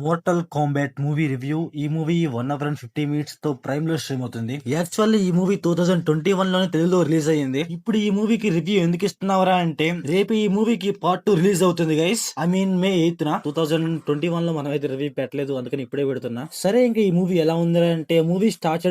Mortal Kombat movie review. ఈ movie 1 hour and 50 minutes తో Prime లో స్ట్రీమ్ అవుతుంది. యాక్చువల్లీ ఈ మూవీ 2021 లోనే తెలుగులో రిలీజ్ అయ్యింది. ఇప్పుడు ఈ మూవీకి రివ్యూ ఎందుకు ఇస్తున్నావరా అంటే, రేపు ఈ మూవీకి పార్ట్ 2 రిలీజ్ అవుతుంది guys. I mean May 8th 2021 లో మనం అయితే రివ్యూ పెట్టలేదు, అందుకని ఇప్పుడే పెడుతున్నా. సరే, ఇంకా ఈ మూవీ ఎలా ఉంది అంటే, మూవీ స్టార్ట్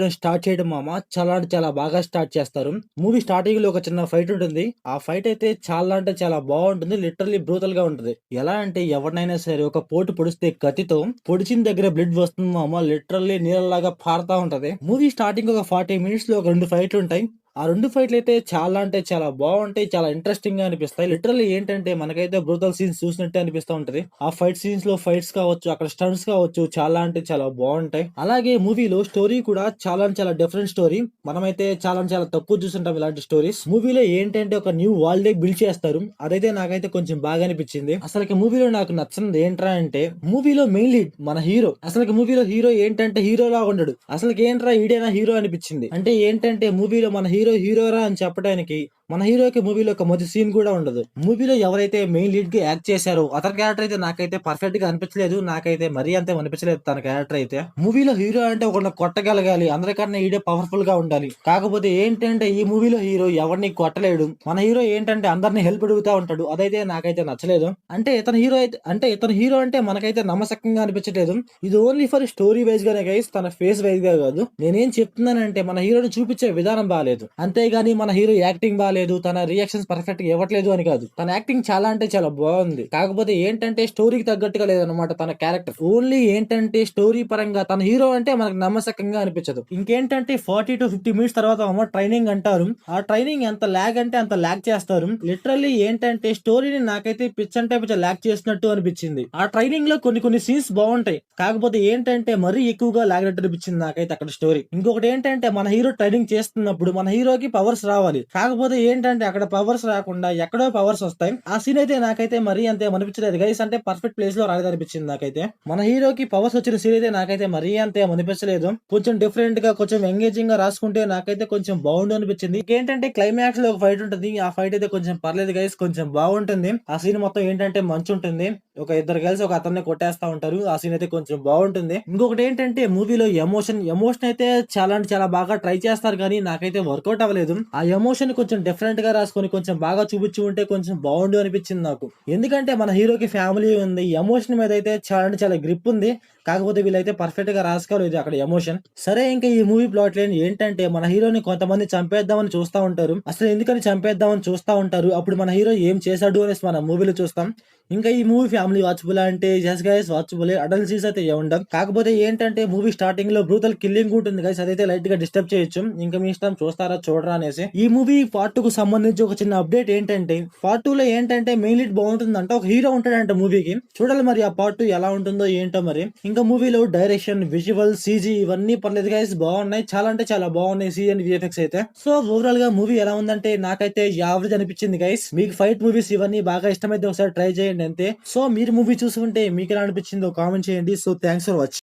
చేయడం మామ చాలా అంటే చాలా బాగా స్టార్ట్ చేస్తారు. మూవీ స్టార్టింగ్ లో ఒక చిన్న ఫైట్ ఉంటుంది. ఆ ఫైట్ అయితే చాలా అంటే చాలా బాగుంటుంది. లిటరల్లీ బ్రూతల్ గా ఉంటుంది. ఎలా అంటే, ఎవరినైనా సరే ఒక పోటు పొడిస్తే కత్తితో పొడిచిన దగ్గర బ్లడ్ వస్తుంది మామ, లిటరల్లీ నీళ్ళలాగా పారుతా ఉంటది. మూవీ స్టార్టింగ్ ఒక 40 minutes లో ఒక 2 ఫైట్లు ఉంటాయి. ఆ 2 ఫైట్లు అయితే చాలా అంటే చాలా బాగుంటాయి, చాలా ఇంట్రెస్టింగ్ గా అనిపిస్తాయి. లిటరల్లీ ఏంటంటే మనకైతే బ్రూటల్ సీన్స్ చూసినట్టే అనిపిస్తూ ఉంటది. ఆ ఫైట్ సీన్స్ లో ఫైట్స్ కావచ్చు, అక్కడ స్టంట్స్ కావచ్చు, చాలా అంటే చాలా బాగుంటాయి. అలాగే మూవీలో స్టోరీ కూడా చాలా అంటే చాలా డిఫరెంట్ స్టోరీ. మనమైతే చాలా అంటే చాలా తక్కువ చూస్తుంటాం ఇలాంటి స్టోరీస్. మూవీలో ఏంటంటే ఒక న్యూ వరల్డ్ బిల్డ్ చేస్తారు. అదైతే నాకైతే కొంచెం బాగా అనిపించింది. అసలు మూవీలో నాకు నచ్చింది ఏంట్రా అంటే, మూవీలో మెయిన్ లీడ్ మన హీరో. అసలు మూవీలో హీరో ఏంటంటే హీరోలా ఉండడు. అసలు ఏంట్రా ఈడేనా హీరో అనిపించింది. అంటే ఏంటంటే మూవీలో మన హీరోరా అని చెప్పడానికి మన హీరోకి మూవీలో ఒక మొదటి సీన్ కూడా ఉండదు. మూవీలో ఎవరైతే మెయిన్ లీడ్ గా యాక్ట్ చేశారో అతని క్యారెక్టర్ అయితే నాకైతే పర్ఫెక్ట్ గా అనిపించలేదు. నాకైతే మరీ అంతే అనిపించలేదు తన క్యారెక్టర్ అయితే. మూవీలో హీరో అంటే ఒకరిని కొట్టగలగాలి, అందరికన్నా ఈడే పవర్ఫుల్ గా ఉండాలి. కాకపోతే ఏంటంటే ఈ మూవీలో హీరో ఎవరిని కొట్టలేడు. మన హీరో ఏంటంటే అందరిని హెల్ప్ అడుగుతా ఉంటాడు. అదైతే నాకైతే నచ్చలేదు. అంటే ఇతను హీరో అంటే మనకైతే నమ్మసక్యంగా అనిపించలేదు. ఇది ఓన్లీ ఫర్ స్టోరీ వైజ్ గానే గైస్, తన ఫేస్ వైజ్ గా కాదు. నేనేం చెప్తున్నానంటే మన హీరోని చూపించే విధానం బాగాలేదు, అంతేగాని మన హీరో యాక్టింగ్ బాగాలేదు, తన రియాక్షన్స్ పర్ఫెక్ట్ గా ఇవ్వట్లేదు అని కాదు. తన యాక్టింగ్ చాలా అంటే చాలా బాగుంది. కాకపోతే ఏంటంటే స్టోరీకి తగ్గట్టుగా లేదనమాట తన క్యారెక్టర్. ఓన్లీ ఏంటంటే స్టోరీ పరంగా తన హీరో అంటే మనకు నమ్మసక్యంగా అనిపించదు. ఇంకేంటంటే 40 to 50 minutes తర్వాత ట్రైనింగ్ అంటారు. ఆ ట్రైనింగ్ ఎంత లాగ్ అంటే అంత లాగ్ చేస్తారు. లిటరల్లీ ఏంటంటే స్టోరీని నాకైతే పిచ్ అంటే పిచ్చ లాగ్ చేసినట్టు అనిపించింది. ఆ ట్రైనింగ్ లో కొన్ని సీన్స్ బాగుంటాయి. కాకపోతే ఏంటంటే మరీ ఎక్కువగా లాగినట్టు అనిపించింది నాకైతే అక్కడ స్టోరీ. ఇంకొకటి ఏంటంటే మన హీరో ట్రైనింగ్ చేస్తున్నప్పుడు మన హీరోకి పవర్స్ రావాలి. కాకపోతే ఏంటంటే అక్కడ పవర్స్ రాకుండా ఎక్కడో పవర్స్ వస్తాయి. ఆ సీన్ అయితే నాకైతే మరీ అంతే అనిపించలేదు గైస్. అంటే పర్ఫెక్ట్ ప్లేస్ లో రాలేదనిపించింది నాకైతే. మన హీరోకి పవర్స్ వచ్చిన సీన్ అయితే నాకైతే మరీ అంతే అనిపించలేదు. కొంచెం డిఫరెంట్ గా, కొంచెం ఎంగేజింగ్ గా రాసుకుంటే నాకైతే కొంచెం బాగుండు అనిపించింది. ఇంకేంటంటే క్లైమాక్స్ లో ఒక ఫైట్ ఉంటుంది. ఆ ఫైట్ అయితే కొంచెం పర్లేదు గైస్, కొంచెం బాగుంటుంది. ఆ సీన్ మొత్తం ఏంటంటే మంచు ఉంటుంది. ఒక ఇద్దరు కలిసి ఒక అతన్ని కొట్టేస్తా ఉంటారు. ఆ సీన్ అయితే కొంచెం బాగుంటుంది. ఇంకొకటి ఏంటంటే మూవీలో ఎమోషన్ అయితే చాలా అంటే చాలా బాగా ట్రై చేస్తారు, కానీ నాకైతే వర్కౌట్ అవ్వలేదు. ఆ ఎమోషన్ కొంచెం డిఫరెంట్ గా రాసుకొని కొంచెం బాగా చూపించి ఉంటే కొంచెం బాగుండు అనిపించింది నాకు. ఎందుకంటే మన హీరోకి ఫ్యామిలీ ఉంది, ఎమోషన్ మీద అయితే చాలా అంటే చాలా గ్రిప్ ఉంది. కాకపోతే వీళ్ళైతే పర్ఫెక్ట్ గా రాసుకోలేదు అక్కడ ఎమోషన్. సరే, ఇంకా ఈ మూవీ ప్లాట్ లైన్ ఏంటంటే మన హీరోని కొంతమంది చంపేద్దామని చూస్తా ఉంటారు. అసలు ఎందుకని చంపేద్దామని చూస్తా ఉంటారు. అప్పుడు మన హీరో ఏం చేశాడు అనేసి మన మూవీలో చూస్తాం. ఇంకా ఈ మూవీ ఫ్యామిలీ వాచబుల్ అంటే just guys watchable, adult scenes అయితే ఏముండవు. కాకపోతే ఏంటంటే మూవీ స్టార్టింగ్ లో బ్రూటల్ కిల్లింగ్ ఉంటుంది గైస్, అదైతే లైట్ గా డిస్టర్బ్ చేయొచ్చు. ఇంకా మీ ఇష్టం, చూస్తారా చూడరా అనేసి. ఈ మూవీ పార్ట్ 2 కు సంబంధించి ఒక చిన్న అప్డేట్ ఏంటంటే, పార్ట్ 2 లో ఏంటంటే మెయిన్ లీడ్ బాగుంటుందంట, ఒక హీరో ఉంటాడంట మూవీకి. చూడాలి మరి ఆ పార్ట్ 2 ఎలా ఉంటుందో ఏంటో మరి. ఇంకా మూవీలో డైరెక్షన్, విజువల్, సీజీ ఇవన్నీ పర్లేదు గైస్, బాగున్నాయి. చాలా అంటే చాలా బాగున్నాయి సీజీ అండ్ విఎఫ్ఎక్స్ అయితే. సో ఓవరాల్ గా మూవీ ఎలా ఉందంటే నాకైతే యావరేజ్ అనిపించింది గైస్. మీకు ఫైట్ మూవీస్ ఇవన్నీ బాగా ఇష్టమైతే ఒకసారి ట్రై చేయండి అంతే. సో మీరు మూవీ చూసుకుంటే మీకు ఎలా అనిపించిందో కామెంట్ చేయండి. So thanks for watching.